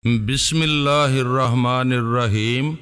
بسم اللہ الرحمن الرحیم۔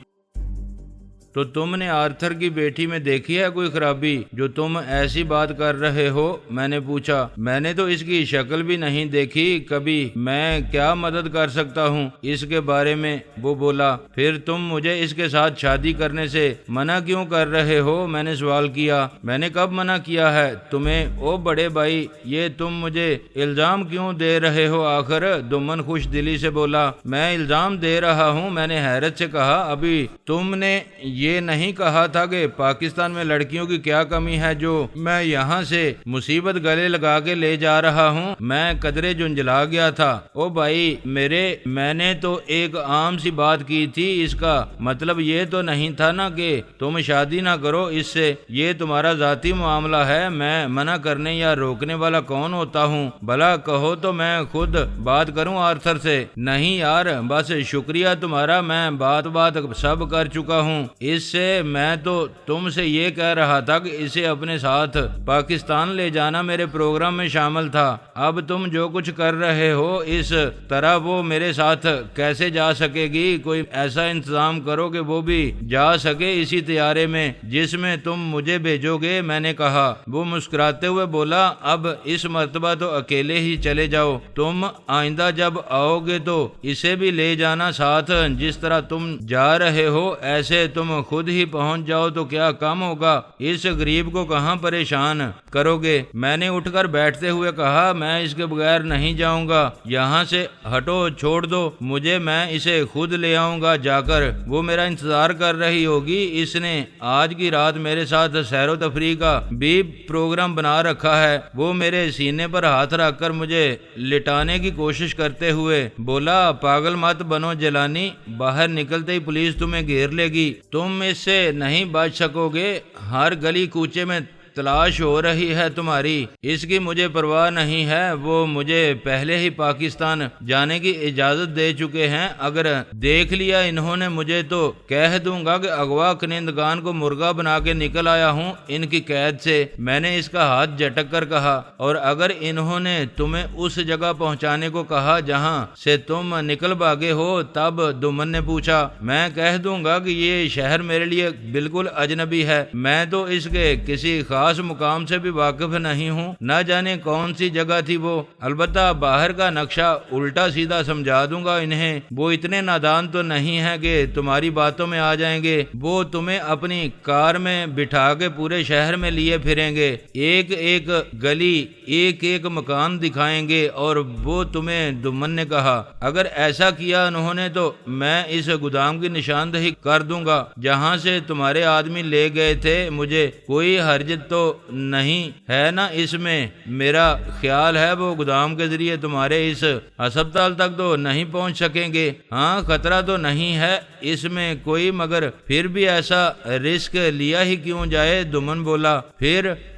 تو تم نے آرتھر کی بیٹی میں دیکھی ہے کوئی خرابی جو تم ایسی بات کر رہے ہو؟ میں نے پوچھا۔ میں نے تو اس کی شکل بھی نہیں دیکھی کبھی، میں کیا مدد کر سکتا ہوں اس کے بارے میں؟ وہ بولا۔ پھر تم مجھے اس کے ساتھ شادی کرنے سے منع کیوں کر رہے ہو؟ میں نے سوال کیا۔ میں نے کب منع کیا ہے تمہیں؟ او بڑے بھائی، یہ تم مجھے الزام کیوں دے رہے ہو آخر؟ دمن خوش دلی سے بولا۔ میں الزام دے رہا ہوں؟ میں نے حیرت سے کہا۔ ابھی تم نے یہ نہیں کہا تھا کہ پاکستان میں لڑکیوں کی کیا کمی ہے جو میں یہاں سے مصیبت گلے لگا کے لے جا رہا ہوں؟ میں قدرے جنجلا گیا تھا۔ او بھائی میرے، میں نے تو ایک عام سی بات کی تھی، اس کا مطلب یہ تو نہیں تھا نا کہ تم شادی نہ کرو اس سے۔ یہ تمہارا ذاتی معاملہ ہے، میں منع کرنے یا روکنے والا کون ہوتا ہوں؟ بھلا کہو تو میں خود بات کروں آرتھر سے؟ نہیں یار، بس شکریہ تمہارا، میں بات سب کر چکا ہوں اس سے۔ میں تو تم سے یہ کہہ رہا تھا کہ اسے اپنے ساتھ پاکستان لے جانا میرے پروگرام میں شامل تھا۔ اب تم جو کچھ کر رہے ہو اس طرح وہ میرے ساتھ کیسے جا سکے گی؟ کوئی ایسا انتظام کرو کہ وہ بھی جا سکے اسی طیارے میں جس میں تم مجھے بھیجو گے۔ میں نے کہا۔ وہ مسکراتے ہوئے بولا، اب اس مرتبہ تو اکیلے ہی چلے جاؤ، تم آئندہ جب آؤ گے تو اسے بھی لے جانا ساتھ۔ جس طرح تم جا رہے ہو ایسے تم خود ہی پہنچ جاؤ تو کیا کم ہوگا؟ اس غریب کو کہاں پریشان کرو گے؟ میں نے اٹھ کر بیٹھتے ہوئے کہا، میں اس کے بغیر نہیں جاؤں گا، یہاں سے ہٹو، چھوڑ دو مجھے، میں اسے خود لے آؤں گا جا کر، وہ میرا انتظار کر رہی ہوگی۔ اس نے آج کی رات میرے ساتھ سیر و تفریح کا بھی پروگرام بنا رکھا ہے۔ وہ میرے سینے پر ہاتھ رکھ کر مجھے لٹانے کی کوشش کرتے ہوئے بولا، پاگل مت بنو جیلانی، باہر نکلتے ہی پولیس تمہیں گھیر لے گی، تم اس سے نہیں بچ سکو گے، ہر گلی کوچے میں تلاش ہو رہی ہے تمہاری۔ اس کی مجھے پرواہ نہیں ہے، وہ مجھے پہلے ہی پاکستان جانے کی اجازت دے چکے ہیں۔ اگر دیکھ لیا انہوں نے مجھے تو کہہ دوں گا کہ اغوا کنندگان کو مرغا بنا کے نکل آیا ہوں ان کی قید سے۔ میں نے اس کا ہاتھ جھٹک کر کہا۔ اور اگر انہوں نے تمہیں اس جگہ پہنچانے کو کہا جہاں سے تم نکل بھاگے ہو تب؟ دمن نے پوچھا۔ میں کہہ دوں گا کہ یہ شہر میرے لیے بالکل اجنبی ہے، میں تو اس کے کسی خاص مقام سے بھی واقف نہیں ہوں، نہ جانے کون سی جگہ تھی وہ۔ البتہ باہر کا نقشہ الٹا سیدھا سمجھا دوں گا انہیں، وہ اتنے نادان تو نہیں ہیں کہ تمہاری باتوں میں آ جائیں گے۔ وہ تمہیں اپنی کار میں بٹھا کے پورے شہر میں لیے پھریں گے، ایک ایک گلی، ایک ایک مکان دکھائیں گے، اور وہ تمہیں، دمن نے کہا، اگر ایسا کیا انہوں نے تو میں اس گودام کی نشاندہی کر دوں گا جہاں سے تمہارے آدمی لے گئے تھے۔ مجھے کوئی حرج تو نہیں ہے نا اس میں؟ میرا خیال ہے وہ گودام کے ذریعے تمہارے اس ہسپتال تک تو نہیں پہنچ سکیں گے۔ ہاں خطرہ تو نہیں ہے اس میں کوئی، مگر پھر بھی ایسا رسک لیا ہی کیوں جائے؟ دمن بولا۔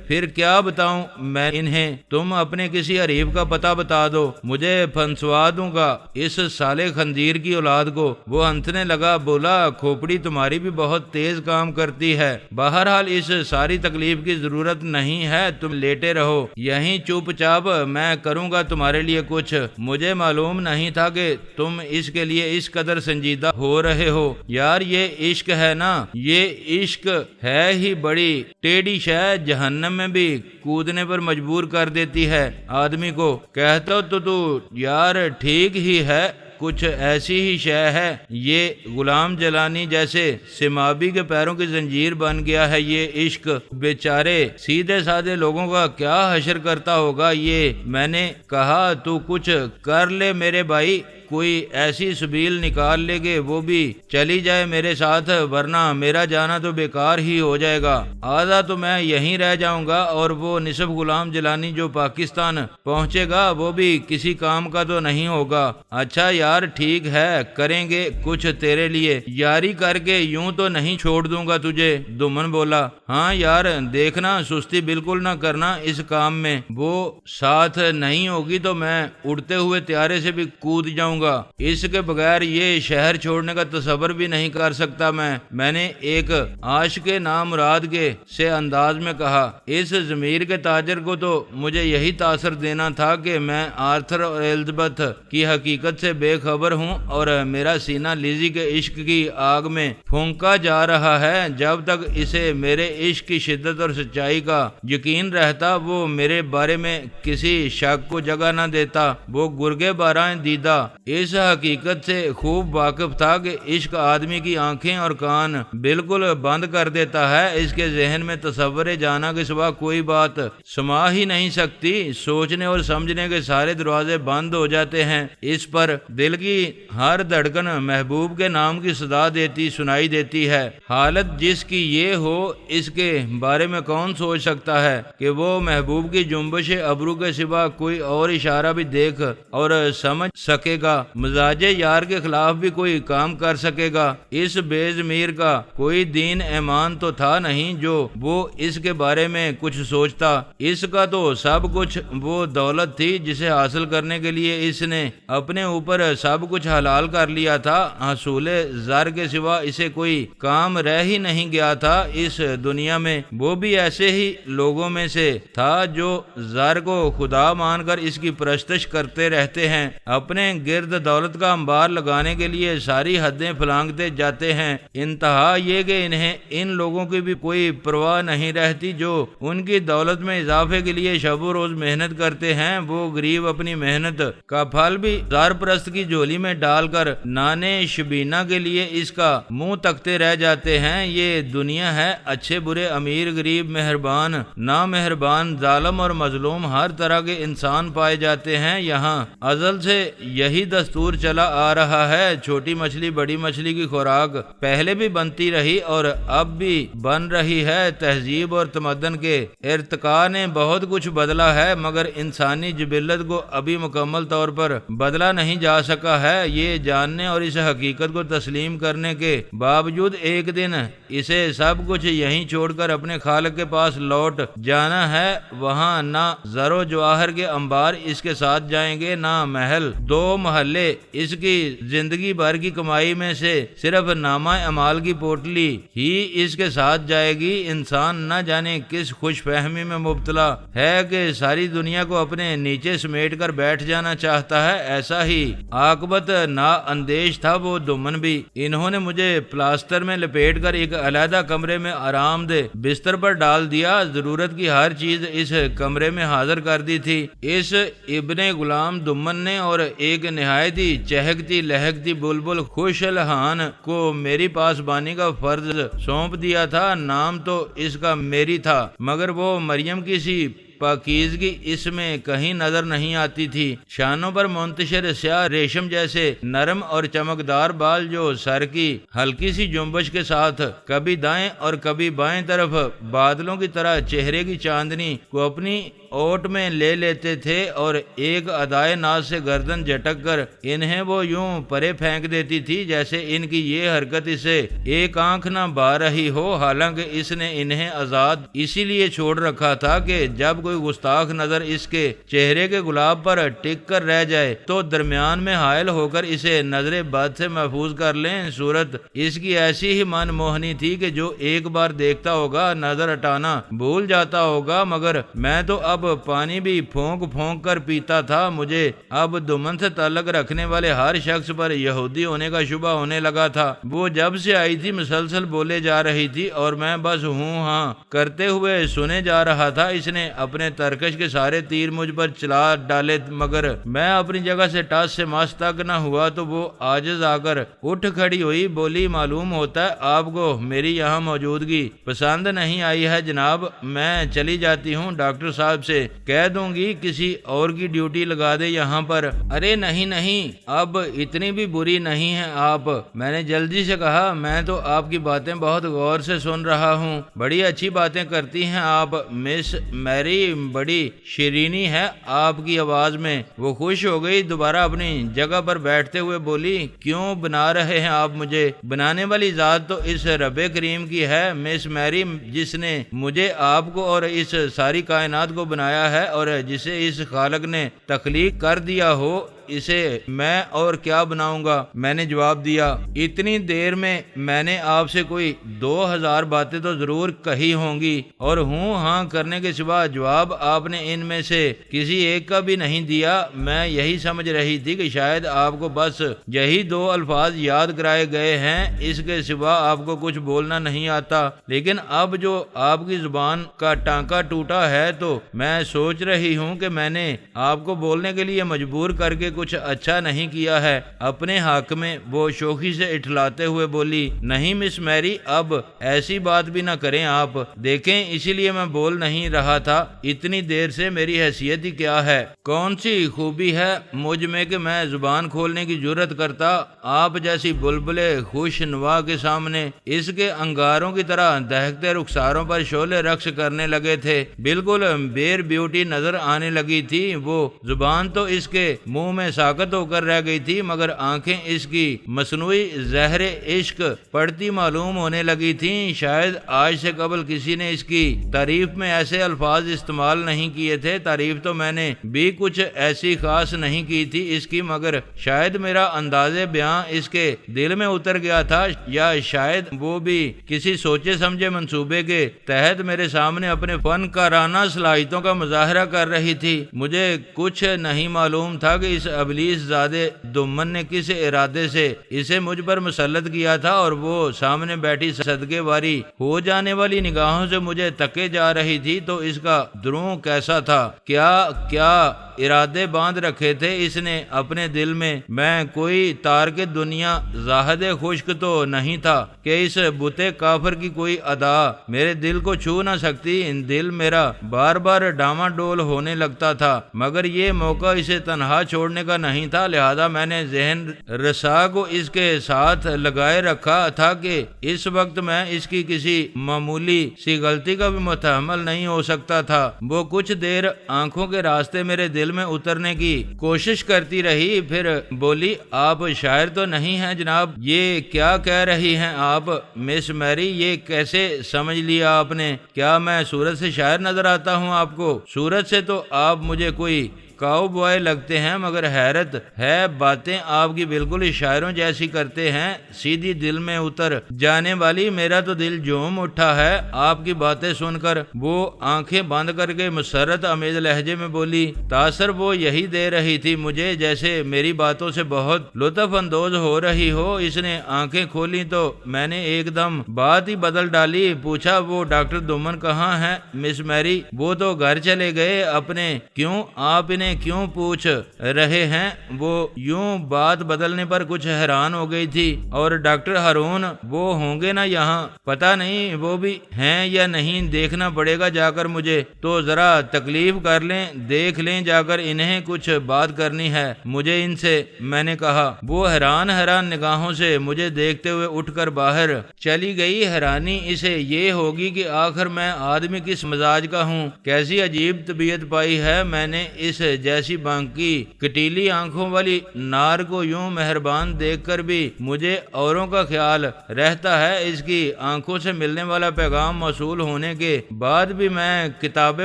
پھر کیا بتاؤں میں انہیں؟ تم اپنے کسی حریف کا پتہ بتا دو، مجھے پھنسوا دوں گا اس سالے خنزیر کی اولاد کو۔ وہ ہنسنے لگا، بولا، کھوپڑی تمہاری بھی بہت تیز کام کرتی ہے۔ بہرحال اس ساری تکلیف کی ضرورت نہیں ہے، تم لیٹے رہو یہیں چپ چاپ، میں کروں گا تمہارے لیے کچھ۔ مجھے معلوم نہیں تھا کہ تم اس کے لیے اس قدر سنجیدہ ہو رہے ہو۔ یار یہ عشق ہے نا، یہ عشق ہے ہی بڑی ٹیڑھی شے، جہنم میں بھی کودنے پر مجبور کر دیتی ہے آدمی کو۔ کہتا تو یار ٹھیک ہی ہے، کچھ ایسی ہی شے ہے۔ یہ غلام جیلانی جیسے سمابی کے پیروں کی زنجیر بن گیا ہے یہ عشق۔ بیچارے سیدھے سادے لوگوں کا کیا حشر کرتا ہوگا یہ۔ میں نے کہا، تو کچھ کر لے میرے بھائی، کوئی ایسی سبیل نکال لے کہ وہ بھی چلی جائے میرے ساتھ، ورنہ میرا جانا تو بیکار ہی ہو جائے گا۔ آدھا تو میں یہیں رہ جاؤں گا، اور وہ نصف غلام جیلانی جو پاکستان پہنچے گا وہ بھی کسی کام کا تو نہیں ہوگا۔ اچھا یار ٹھیک ہے، کریں گے کچھ تیرے لیے، یاری کر کے یوں تو نہیں چھوڑ دوں گا تجھے۔ دمن بولا۔ ہاں یار دیکھنا سستی بالکل نہ کرنا اس کام میں، وہ ساتھ نہیں ہوگی تو میں اڑتے ہوئے طیارے سے بھی کود جاؤں جاؤں گا، اس کے بغیر یہ شہر چھوڑنے کا تصور بھی نہیں کر سکتا میں نے ایک عاشق نامراد کے سے انداز میں کہا۔ اس ضمیر کے تاجر کو تو مجھے یہی تاثر دینا تھا کہ میں آرتھر اور ایلزبتھ کی حقیقت سے بے خبر ہوں اور میرا سینہ لیزی کے عشق کی آگ میں پھونکا جا رہا ہے۔ جب تک اسے میرے عشق کی شدت اور سچائی کا یقین رہتا وہ میرے بارے میں کسی شک کو جگہ نہ دیتا۔ وہ گرگے بارائیں دیدہ اس حقیقت سے خوب واقف تھا کہ عشق آدمی کی آنکھیں اور کان بالکل بند کر دیتا ہے، اس کے ذہن میں تصور جانا کے سوا کوئی بات سما ہی نہیں سکتی، سوچنے اور سمجھنے کے سارے دروازے بند ہو جاتے ہیں۔ اس پر دل کی ہر دھڑکن محبوب کے نام کی صدا سنائی دیتی ہے۔ حالت جس کی یہ ہو اس کے بارے میں کون سوچ سکتا ہے کہ وہ محبوب کی جنبش ابرو کے سوا کوئی اور اشارہ بھی دیکھ اور سمجھ سکے گا، مزاج یار کے خلاف بھی کوئی کام کر سکے گا۔ اس بے ضمیر کا کوئی دین ایمان تو تھا نہیں جو وہ اس کے بارے میں کچھ سوچتا۔ اس کا تو سب کچھ وہ دولت تھی جسے حاصل کرنے کے لیے اس نے اپنے اوپر سب کچھ حلال کر لیا تھا۔ حصول زر کے سوا اسے کوئی کام رہ ہی نہیں گیا تھا اس دنیا میں۔ وہ بھی ایسے ہی لوگوں میں سے تھا جو زر کو خدا مان کر اس کی پرستش کرتے رہتے ہیں، اپنے گرد دولت کا انبار لگانے کے لیے ساری حدیں پھلانگتے جاتے ہیں۔ انتہا یہ کہ انہیں ان لوگوں کی بھی کوئی پرواہ نہیں رہتی جو ان کی دولت میں اضافے کے لیے شب و روز محنت کرتے ہیں۔ وہ غریب اپنی محنت کا پھل بھی زر پرست کی جھولی میں ڈال کر نانے شبینہ کے لیے اس کا منہ تکتے رہ جاتے ہیں۔ یہ دنیا ہے، اچھے برے، امیر غریب، مہربان نامہربان، ظالم اور مظلوم، ہر طرح کے انسان پائے جاتے ہیں۔ یہاں ازل سے یہی دستور چلا آ رہا ہے۔ چھوٹی مچھلی بڑی مچھلی کی خوراک پہلے بھی بنتی رہی اور اب بھی بن رہی ہے۔ تہذیب اور تمدن کے ارتقاء نے بہت کچھ بدلا ہے مگر انسانی جبلت کو ابھی مکمل طور پر بدلا نہیں جا سکا ہے۔ یہ جاننے اور اس حقیقت کو تسلیم کرنے کے باوجود ایک دن اسے سب کچھ یہیں چھوڑ کر اپنے خالق کے پاس لوٹ جانا ہے۔ وہاں نہ زر و جواہر کے انبار اس کے ساتھ جائیں گے، نہ محل دو محلے، اس کی زندگی بھر کی کمائی میں سے صرف نامہ اعمال کی پوٹلی ہی اس کے ساتھ جائے گی۔ انسان نہ جانے کس خوش فہمی میں مبتلا ہے کہ ساری دنیا کو اپنے نیچے سمیٹ کر بیٹھ جانا چاہتا ہے۔ ایسا ہی عاقبت نا اندیش تھا وہ دمن بھی۔ انہوں نے مجھے پلاسٹر میں لپیٹ کر ایک علیحدہ کمرے میں آرام دہ بستر پر ڈال دیا۔ ضرورت کی ہر چیز اس کمرے میں حاضر کر دی تھی۔ اس ابن غلام دمن نے اور ایک نہایت ہی چہکتی لہکتی بلبل خوش الحان کو میری پاسبانی کا فرض سونپ دیا تھا۔ نام تو اس کا میری تھا مگر وہ مریم کی سی پاکیزگی اس میں کہیں نظر نہیں آتی تھی۔ شانوں پر منتشر سیاہ ریشم جیسے نرم اور چمکدار بال جو سر کی ہلکی سی جنبش کے ساتھ کبھی دائیں اور کبھی بائیں طرف بادلوں کی طرح چہرے کی چاندنی کو اپنی اوٹ میں لے لیتے تھے اور ایک ادائے ناز سے گردن جھٹک کر انہیں وہ یوں پرے پھینک دیتی تھی جیسے ان کی یہ حرکت اسے ایک آنکھ نہ بھا رہی ہو۔ حالانکہ اس نے انہیں آزاد اسی لیے چھوڑ رکھا تھا کہ جب کوئی گستاخ نظر اس کے چہرے کے گلاب پر ٹک کر رہ جائے تو درمیان میں حائل ہو کر اسے نظر بد سے محفوظ کر لیں۔ صورت اس کی ایسی ہی من موہنی تھی کہ جو ایک بار دیکھتا ہوگا نظر ہٹانا بھول جاتا ہوگا۔ مگر میں تو اب پانی بھی پھونک پھونک کر پیتا تھا۔ مجھے اب دمن سے تعلق رکھنے والے ہر شخص پر یہودی ہونے کا شبہ ہونے لگا تھا۔ وہ جب سے آئی تھی مسلسل بولے جا رہی تھی اور میں بس ہوں ہاں کرتے ہوئے سنے جا رہا تھا۔ اس نے اپنے ترکش کے سارے تیر مجھ پر چلا ڈالے مگر میں اپنی جگہ سے ٹس سے مس تک نہ ہوا تو وہ عاجز آ کر اٹھ کھڑی ہوئی، بولی معلوم ہوتا ہے آپ کو میری یہاں موجودگی پسند نہیں آئی ہے جناب، میں چلی جاتی ہوں، ڈاکٹر صاحب سے کہہ دوں گی کسی اور کی ڈیوٹی لگا دے یہاں پر۔ ارے نہیں نہیں، اب اتنی بھی بری نہیں ہے آپ، میں نے جلدی سے کہا، میں تو آپ کی باتیں بہت غور سے سن رہا ہوں، بڑی اچھی باتیں کرتی ہیں آپ، مس میری بڑی شیرینی ہے آپ کی آواز میں۔ وہ خوش ہو گئی، دوبارہ اپنی جگہ پر بیٹھتے ہوئے بولی، کیوں بنا رہے ہیں آپ مجھے؟ بنانے والی ذات تو اس رب کریم کی ہے مس میری، جس نے مجھے آپ کو اور اس ساری کائنات کو بنایا ہے اور جسے اس خالق نے تخلیق کر دیا ہو اسے میں اور کیا بناؤں گا؟ میں نے جواب دیا، اتنی دیر میں میں نے آپ سے کوئی 2000 باتیں تو ضرور کہی ہوں گی، اور ہوں ہاں کرنے کے سوا جواب آپ نے ان میں سے کسی ایک کا بھی نہیں دیا۔ میں یہی سمجھ رہی تھی کہ شاید آپ کو بس یہی 2 الفاظ یاد کرائے گئے ہیں، اس کے سوا آپ کو کچھ بولنا نہیں آتا، لیکن اب جو آپ کی زبان کا ٹانکا ٹوٹا ہے تو میں سوچ رہی ہوں کہ میں نے آپ کو بولنے کے لیے مجبور کر کے کچھ اچھا نہیں کیا ہے۔ اپنے حق میں وہ شوخی سے اٹھلاتے ہوئے بولی، نہیں مس میری، اب ایسی بات بھی نہ کریں آپ، دیکھیں اسی لیے میں بول نہیں رہا تھا، اتنی دیر سے میری حیثیت ہی کیا ہے؟ کون سی خوبی ہے مجھ میں کہ میں زبان کھولنے کی جرت کرتا؟ آپ جیسی بلبل خوش نوا کے سامنے اس کے انگاروں کی طرح دہکتے رخساروں پر شعلے رقص کرنے لگے تھے، بالکل بیر بیوٹی نظر آنے لگی تھی وہ۔ زبان تو اس کے منہ میں ساکت ہو کر رہ گئی تھی، مگر آنکھیں اس کی مصنوعی زہر عشق پڑتی معلوم ہونے لگی تھیں۔ شاید آج سے قبل کسی نے اس کی تعریف میں ایسے الفاظ استعمال نہیں کیے تھے۔ تعریف تو میں نے بھی کچھ ایسی خاص نہیں کی تھی اس کی، مگر شاید میرا انداز بیاں اس کے دل میں اتر گیا تھا، یا شاید وہ بھی کسی سوچے سمجھے منصوبے کے تحت میرے سامنے اپنے فنکارانہ صلاحیتوں کا مظاہرہ کر رہی تھی۔ مجھے کچھ نہیں معلوم تھا کہ اس ابلیس زادے دمن نے کس ارادے سے اسے مجھ پر مسلط کیا تھا، اور وہ سامنے بیٹھی صدقے واری ہو جانے والی نگاہوں سے مجھے تکے جا رہی تھی، تو اس کا دروں کیسا تھا؟ کیا ارادے باندھ رکھے تھے اس نے اپنے دل میں کوئی تارک دنیا زاہد خشک تو نہیں تھا کہ اس بتے کافر کی کوئی ادا میرے دل کو چھو نہ سکتی۔ دل میرا بار بار ڈاما ڈول ہونے لگتا تھا، مگر یہ موقع اسے تنہا چھوڑنے کا نہیں تھا، لہذا میں نے ذہن رسا کو اس کے ساتھ لگائے رکھا تھا کہ اس وقت میں اس کی کسی معمولی سی غلطی کا بھی متحمل نہیں ہو سکتا تھا۔ وہ کچھ دیر آنکھوں کے راستے میرے دل میں اترنے کی کوشش کرتی رہی، پھر بولی، آپ شاعر تو نہیں ہیں جناب؟ یہ کیا کہہ رہی ہیں آپ مس میری؟ یہ کیسے سمجھ لیا آپ نے؟ کیا میں صورت سے شاعر نظر آتا ہوں آپ کو؟ صورت سے تو آپ مجھے کوئی کاؤ بوائے لگتے ہیں، مگر حیرت ہے باتیں آپ کی بالکل شاعروں جیسی کرتے ہیں، سیدھی دل میں اتر جانے والی۔ میرا تو دل جھوم اٹھا ہے آپ کی باتیں سن کر۔ وہ آنکھیں بند کر کے مسرت آمیز لہجے میں بولی۔ تاثر وہ یہی دے رہی تھی مجھے جیسے میری باتوں سے بہت لطف اندوز ہو رہی ہو۔ اس نے آنکھیں کھولی تو میں نے ایک دم بات ہی بدل ڈالی، پوچھا، وہ ڈاکٹر دمن کہاں ہیں مس میری؟ وہ تو گھر چلے گئے اپنے۔ کیوں؟ آپ انہیں کیوں پوچھ رہے ہیں؟ وہ یوں بات بدلنے پر کچھ حیران ہو گئی تھی۔ اور ڈاکٹر ہارون وہ ہوں گے نا یہاں؟ پتہ نہیں وہ بھی ہیں یا نہیں، دیکھنا پڑے گا جا کر مجھے۔ تو ذرا تکلیف کر لیں، دیکھ لیں جا کر، انہیں کچھ بات کرنی ہے مجھے ان سے، میں نے کہا۔ وہ حیران نگاہوں سے مجھے دیکھتے ہوئے اٹھ کر باہر چلی گئی۔ حیرانی اسے یہ ہوگی کہ آخر میں آدمی کس مزاج کا ہوں، کیسی عجیب طبیعت پائی ہے میں نے اس جیسی بانکی کٹیلی آنکھوں والی نار کو۔ یوں مہربان دیکھ کر بھی مجھے اوروں کا خیال رہتا ہے۔ اس کی آنکھوں سے ملنے والا پیغام موصول ہونے کے بعد بھی میں کتاب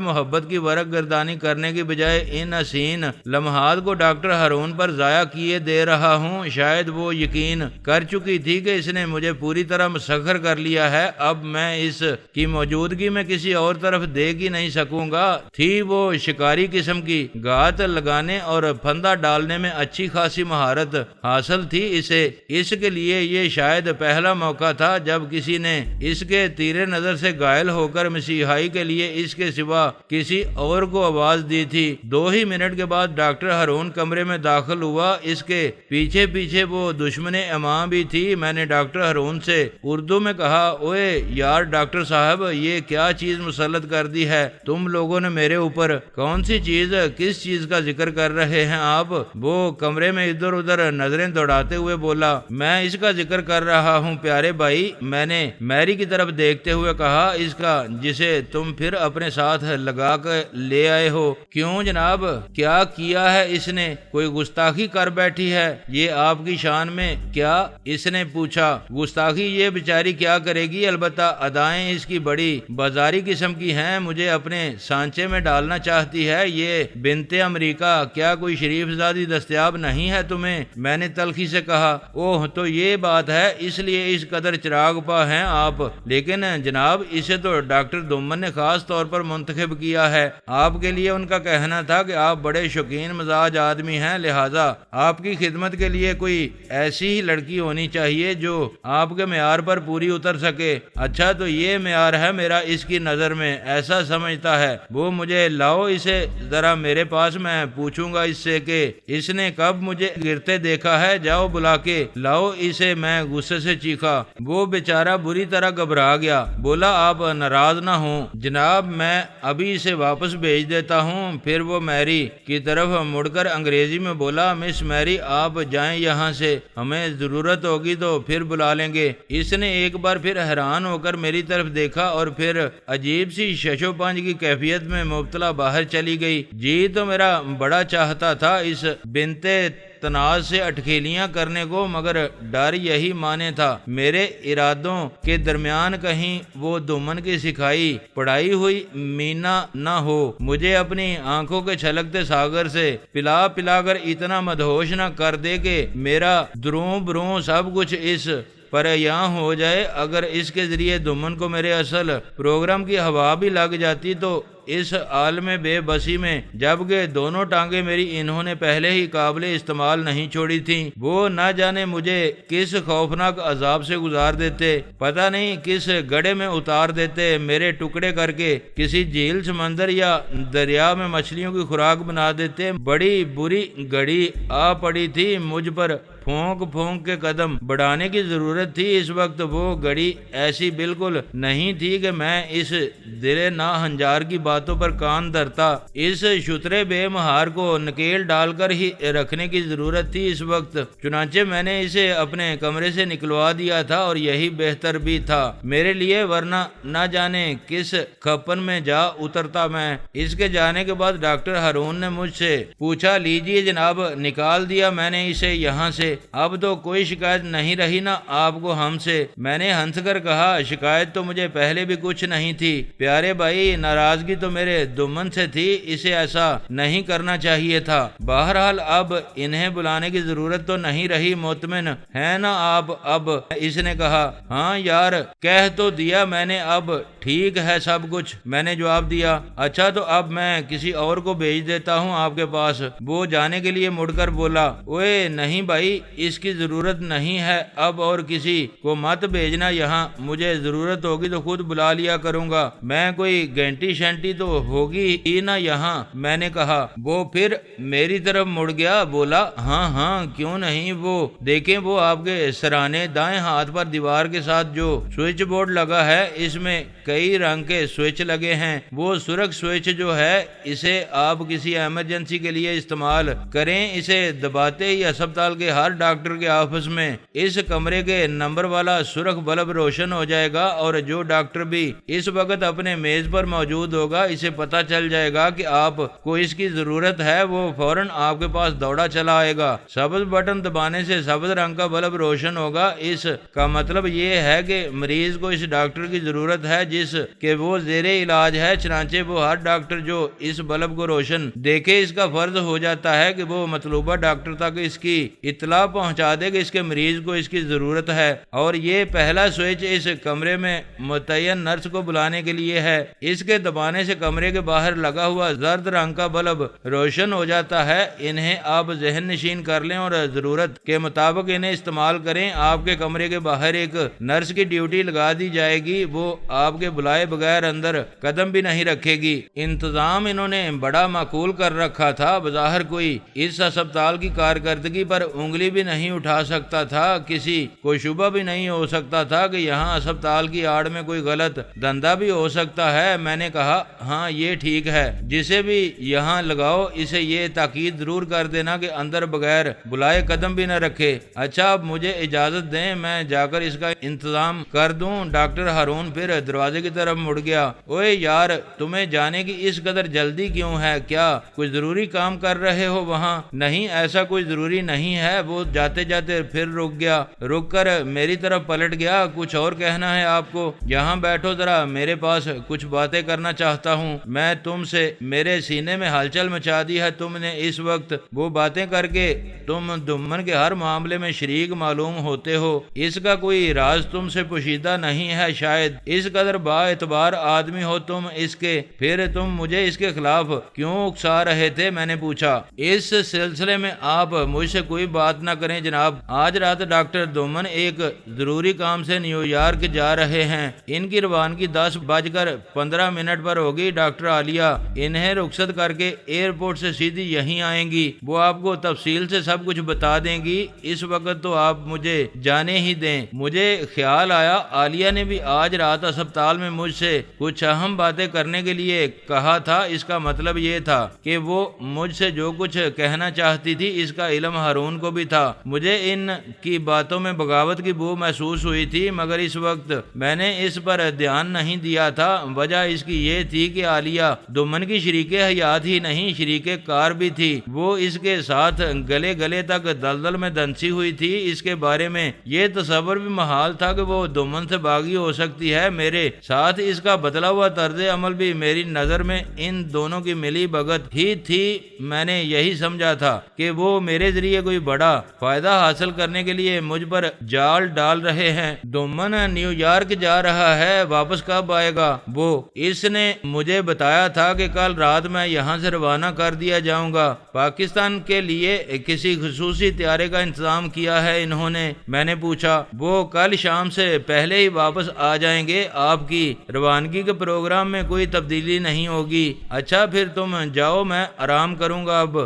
محبت کی ورق گردانی کرنے کی بجائے ان حسین لمحات کو ڈاکٹر ہارون پر ضائع کیے دے رہا ہوں۔ شاید وہ یقین کر چکی تھی کہ اس نے مجھے پوری طرح مسخر کر لیا ہے، اب میں اس کی موجودگی میں کسی اور طرف دیکھ ہی نہیں سکوں گا۔ تھی وہ شکاری قسم کی، گھات لگانے اور پھندا ڈالنے میں اچھی خاصی مہارت حاصل تھی اسے۔ اس کے لیے یہ شاید پہلا موقع تھا جب کسی نے اس کے تیرے نظر سے گائل ہو کر مسیحائی کے لیے اس کے سوا کسی اور کو آواز دی تھی۔ 2 ہی منٹ کے بعد ڈاکٹر ہارون کمرے میں داخل ہوا، اس کے پیچھے پیچھے وہ دشمن اماں بھی تھی۔ میں نے ڈاکٹر ہارون سے اردو میں کہا، اوے یار ڈاکٹر صاحب، یہ کیا چیز مسلط کر دی ہے تم لوگوں نے میرے اوپر؟ کون سی چیز؟ کس چیز کا ذکر کر رہے ہیں آپ؟ وہ کمرے میں ادھر ادھر نظریں دوڑاتے ہوئے بولا، میں اس کا ذکر کر رہا ہوں پیارے بھائی۔ میں نے میری کی طرف دیکھتے ہوئے کہا، اس کا جسے تم پھر اپنے ساتھ لگا کے لے آئے ہو۔ کیوں جناب؟ کیا کیا ہے اس نے؟ کوئی گستاخی کر بیٹھی ہے یہ آپ کی شان میں کیا؟ اس نے پوچھا۔ گستاخی یہ بیچاری کیا کرے گی، البتہ ادائیں اس کی بڑی بازاری قسم کی ہیں، مجھے اپنے سانچے میں ڈالنا چاہتی ہے۔ یہ بنت امریکہ، کیا کوئی شریف زادی دستیاب نہیں ہے تمہیں؟ میں نے تلخی سے کہا۔ اوہ تو یہ بات ہے، اس لیے اس قدر چراغ پا ہیں آپ۔ لیکن جناب اسے تو ڈاکٹر دومن نے خاص طور پر منتخب کیا ہے۔ آپ کے لیے ان کا کہنا تھا کہ آپ بڑے شوقین مزاج آدمی ہیں، لہذا آپ کی خدمت کے لیے کوئی ایسی ہی لڑکی ہونی چاہیے جو آپ کے معیار پر پوری اتر سکے۔ اچھا تو یہ معیار ہے میرا اس کی نظر میں، ایسا سمجھتا ہے وہ مجھے۔ لاؤ اسے ذرا میرے پاس، میں پوچھوں گا اس سے کہ اس نے کب مجھے گرتے دیکھا ہے، جاؤ بلا کے لاؤ اسے۔ میں غصے سے چیخا۔ وہ بیچارہ بری طرح گھبرا گیا، بولا آپ ناراض نہ ہوں جناب، میں ابھی اسے واپس بھیج دیتا ہوں۔ پھر وہ میری کی طرف مڑ کر انگریزی میں بولا، مس میری آپ جائیں یہاں سے، ہمیں ضرورت ہوگی تو پھر بلا لیں گے۔ اس نے ایک بار پھر حیران ہو کر میری طرف دیکھا اور پھر عجیب سی ششو پنج کی کیفیت میں مبتلا باہر چلی گئی۔ جی تو میرا بڑا چاہتا تھا اس بنتے تناز سے اٹکھیلیاں کرنے کو، مگر ڈر یہی مانے تھا میرے ارادوں کے درمیان کہیں وہ دومن کی سکھائی پڑھائی ہوئی مینا نہ ہو، مجھے اپنی آنکھوں کے چھلکتے ساگر سے پلا پلا کر اتنا مدہوش نہ کر دے کہ میرا دروں بروں سب کچھ اس پر یہاں ہو جائے۔ اگر اس کے ذریعے دومن کو میرے اصل پروگرام کی ہوا بھی لگ جاتی تو اس عالم بے بسی میں، جبکہ دونوں ٹانگیں میری انہوں نے پہلے ہی قابل استعمال نہیں چھوڑی تھیں، وہ نہ جانے مجھے کس خوفناک عذاب سے گزار دیتے، پتہ نہیں کس گڑھے میں اتار دیتے، میرے ٹکڑے کر کے کسی جھیل، سمندر یا دریا میں مچھلیوں کی خوراک بنا دیتے۔ بڑی بری گھڑی آ پڑی تھی مجھ پر، پھونک پھونک کے قدم بڑھانے کی ضرورت تھی۔ اس وقت وہ گھڑی ایسی بالکل نہیں تھی کہ میں اس دل نا ہنجار کی باتوں پر کان دھرتا، اس شترے بے مہار کو نکیل ڈال کر ہی رکھنے کی ضرورت تھی اس وقت۔ چنانچہ میں نے اسے اپنے کمرے سے نکلوا دیا تھا اور یہی بہتر بھی تھا میرے لیے، ورنہ نہ جانے کس کھپن میں جا اترتا میں۔ اس کے جانے کے بعد ڈاکٹر ہارون نے مجھ سے پوچھا، لیجیے جناب نکال دیا میں نے اسے یہاں سے، اب تو کوئی شکایت نہیں رہی نا آپ کو ہم سے؟ میں نے ہنس کر کہا، شکایت تو مجھے پہلے بھی کچھ نہیں تھی پیارے بھائی، ناراضگی تو میرے دومن سے تھی، اسے ایسا نہیں کرنا چاہیے تھا۔ بہرحال اب انہیں بلانے کی ضرورت تو نہیں رہی، مطمئن ہے نا آپ اب؟ اس نے کہا، ہاں یار کہہ تو دیا میں نے، اب ٹھیک ہے سب کچھ، میں نے جواب دیا۔ اچھا تو اب میں کسی اور کو بھیج دیتا ہوں آپ کے پاس۔ وہ جانے کے لیے مڑ کر بولا، اوے نہیں بھائی اس کی ضرورت نہیں ہے اب، اور کسی کو مت بھیجنا یہاں، مجھے ضرورت ہوگی تو خود بلا لیا کروں گا، میں کوئی گھنٹی شنٹی تو ہوگی ہی نہ یہاں۔ میں نے کہا۔ وہ پھر میری طرف مڑ گیا، بولا، ہاں ہاں کیوں نہیں، وہ دیکھیں وہ آپ کے سرانے دائیں ہاتھ پر دیوار کے ساتھ جو سوئچ بورڈ لگا ہے، اس میں کئی رنگ کے سوئچ لگے ہیں، وہ سرخ سوئچ جو ہے اسے آپ کسی ایمرجنسی کے لیے استعمال کریں، اسے دباتے ہی اسپتال کے ہر ڈاکٹر کے آفس میں اس کمرے کے نمبر والا سرخ بلب روشن ہو جائے گا، اور جو ڈاکٹر بھی اس وقت اپنے میز پر موجود ہوگا اسے پتا چل جائے گا کہ آپ کو اس کی ضرورت ہے، وہ فوراً آپ کے پاس دوڑا چلا آئے گا۔ سبز بٹن دبانے سے سبز رنگ کا بلب روشن ہوگا، اس کا مطلب یہ ہے کہ مریض کو اس ڈاکٹر کی ضرورت ہے جس کہ وہ زیر علاج ہے، چنانچہ وہ ہر ڈاکٹر جو اس بلب کو روشن دیکھے اس کا فرض ہو جاتا ہے کہ وہ مطلوبہ ڈاکٹر تک اس کی اطلاع پہنچا دے کہ اس کے مریض کو اس کی ضرورت ہے، اور یہ پہلا سوئچ اس کمرے میں متعین نرس کو بلانے کے لیے ہے۔ اس کے دبانے سے کمرے کے باہر لگا ہوا زرد رنگ کا بلب روشن ہو جاتا ہے۔ انہیں آپ ذہن نشین کر لیں اور ضرورت کے مطابق انہیں استعمال کریں۔ آپ کے کمرے کے باہر ایک نرس کی ڈیوٹی لگا دی جائے گی، وہ آپ کے بلائے بغیر اندر قدم بھی نہیں رکھے گی۔ انتظام انہوں نے بڑا معقول کر رکھا تھا، بظاہر کوئی اس اسپتال کی کارکردگی پر انگلی بھی نہیں اٹھا سکتا تھا، کسی کو شبہ بھی نہیں ہو سکتا تھا کہ یہاں اسپتال کی آڑ میں کوئی غلط دھندا بھی ہو سکتا ہے۔ میں نے کہا، ہاں یہ ٹھیک ہے، جسے بھی یہاں لگاؤ اسے یہ تاکید ضرور کر دینا کہ اندر بغیر بلائے قدم بھی نہ رکھے۔ اچھا اب مجھے اجازت دیں میں جا کر اس کا انتظام کر دوں۔ ڈاکٹر ہارون پھر دروازے دروازے کی طرف مڑ گیا۔ اوے یار، تمہیں جانے کی اس قدر جلدی کیوں ہے؟ کیا کوئی ضروری کام کر رہے ہو وہاں؟ نہیں، ایسا کوئی ضروری نہیں ہے۔ وہ جاتے جاتے پھر رک گیا، رک کر میری طرف پلٹ گیا۔ کچھ اور کہنا ہے آپ کو؟ یہاں بیٹھو ذرا، میرے پاس کچھ باتیں کرنا چاہتا ہوں میں تم سے۔ میرے سینے میں ہلچل مچا دی ہے تم نے اس وقت۔ وہ باتیں کر کے تم دمن کے ہر معاملے میں شریک معلوم ہوتے ہو، اس کا کوئی راز تم سے پوشیدہ نہیں ہے شاید۔ اس قدر با اعتبار آدمی ہو تم اس کے، پھر تم مجھے اس کے خلاف کیوں اکسا رہے تھے؟ میں نے پوچھا۔ اس سلسلے میں آپ مجھ سے کوئی بات نہ کریں جناب۔ آج رات ڈاکٹر دومن ایک ضروری کام سے نیو یارک جا رہے ہیں۔ ان کی روانگی 10:15 پر ہوگی۔ ڈاکٹر عالیہ انہیں رخصت کر کے ایئرپورٹ سے سیدھی یہیں آئیں گی۔ وہ آپ کو تفصیل سے سب کچھ بتا دیں گی۔ اس وقت تو آپ مجھے جانے ہی دیں۔ مجھے خیال آیا عالیہ نے بھی آج رات اسپتال میں مجھ سے کچھ اہم باتیں کرنے کے لیے کہا تھا۔ اس کا مطلب یہ تھا کہ وہ مجھ سے جو کچھ کہنا چاہتی تھی اس کا علم ہارون کو بھی تھا۔ مجھے ان کی باتوں میں بغاوت کی بو محسوس ہوئی تھی، مگر اس وقت میں نے اس پر دھیان نہیں دیا تھا۔ وجہ اس کی یہ تھی کہ عالیہ دمن کی شریک حیات ہی نہیں، شریک کار بھی تھی۔ وہ اس کے ساتھ گلے تک دلدل میں دنسی ہوئی تھی۔ اس کے بارے میں یہ تصور بھی محال تھا کہ وہ دمن سے باغی ہو سکتی ہے۔ میرے ساتھ اس کا بدلا ہوا طرز عمل بھی میری نظر میں ان دونوں کی ملی بھگت ہی تھی۔ میں نے یہی سمجھا تھا کہ وہ میرے ذریعے کوئی بڑا فائدہ حاصل کرنے کے لیے مجھ پر جال ڈال رہے ہیں۔ دمن نیو یارک جا رہا ہے، واپس کب آئے گا وہ؟ اس نے مجھے بتایا تھا کہ کل رات میں یہاں سے روانہ کر دیا جاؤں گا۔ پاکستان کے لیے کسی خصوصی طیارے کا انتظام کیا ہے انہوں نے؟ میں نے پوچھا۔ وہ کل شام سے پہلے ہی واپس آ جائیں گے۔ آپ کی روانگی کے پروگرام میں کوئی تبدیلی نہیں ہوگی۔ اچھا پھر تم جاؤ، میں آرام کروں گا اب۔